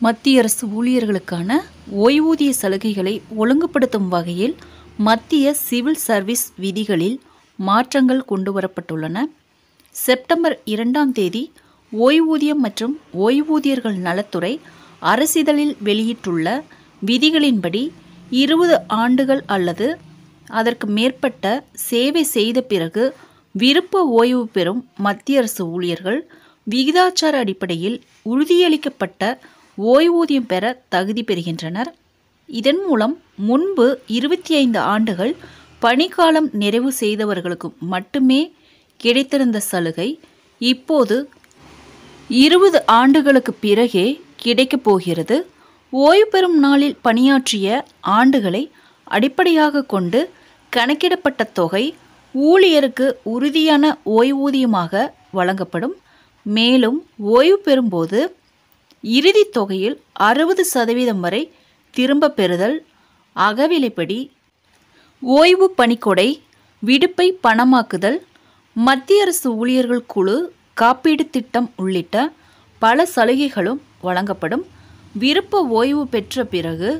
மத்திய அரசு ஊழியர்களுக்கான ஓய்வூதிய சலுகைகளை ஒழுங்குபடுத்தும் வகையில் மத்திய சிவில் சர்வீஸ் விதிகளில் மாற்றங்கள் கொண்டுவரப்பட்டுள்ளன. செப்டம்பர் 2ஆம் தேதி ஓய்வூதியம் மற்றும் ஓய்வூதியர்கள் நலத்துறை அரசிதழில் வெளியிட்டுள்ள விதிகளின்படி 20 ஆண்டுகள் அல்லது அதற்கு மேற்பட்ட சேவை செய்த பிறகு விருப்ப ஓய்வு பெறும் மத்திய அரசு ஊழியர்கள் விகிதாச்சார அடிப்படையில் உறுதியளிக்கப்பட்ட ஓய்வூதியம் பெற தகுதி பெறுகின்றனர். இதன் மூலம் முன்பு 25 ஆண்டுகள் பணிக்காலம் நிறைவு செய்தவர்களுக்கு மட்டுமே கிடைத்திருந்த சலுகை இப்போது 20 ஆண்டுகளுக்கு பிறகே கிடைக்கப் போகிறது. ஓய்வு பெறும் நாளில் பணியாற்றிய ஆண்டுகளை அடிப்படையாக கொண்டு கணக்கிடப்பட்ட தொகை ஊழியருக்கு உறுதியான ஓய்வூதியமாக வழங்கப்படும். மேலும் ஓய்வு பெறும்போது இறுதி தொகையில் 60% வரை திரும்ப பெறுதல், அகவிலைப்படி ஓய்வு பணிக்கொடை, விடுப்பை பணமாக்குதல், மத்திய அரசு ஊழியர்கள் குழு காப்பீடு திட்டம் உள்ளிட்ட பல சலுகைகளும் வழங்கப்படும். விருப்ப ஓய்வு பெற்ற பிறகு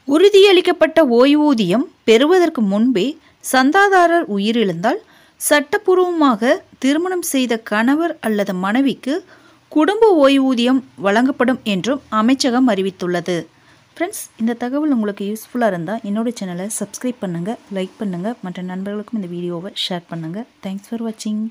உறுதியளிக்கப்பட்ட ஓய்வூதியம் பெறுவதற்கு முன்பே சந்தாதாரர் உயிரிழந்தால் சட்டப்பூர்வமாக திருமணம் செய்த கணவர் அல்லது மனைவிக்கு குடும்ப ஓய்வூதியம் வழங்கப்படும் என்றும் அமைச்சகம் அறிவித்துள்ளது. ஃப்ரெண்ட்ஸ், இந்த தகவல் உங்களுக்கு யூஸ்ஃபுல்லாக இருந்தால் என்னோட சேனலை சப்ஸ்கிரைப் பண்ணுங்கள், லைக் பண்ணுங்கள், மற்ற நண்பர்களுக்கும் இந்த வீடியோவை ஷேர் பண்ணுங்கள். தேங்க்ஸ் ஃபார் வாட்சிங்.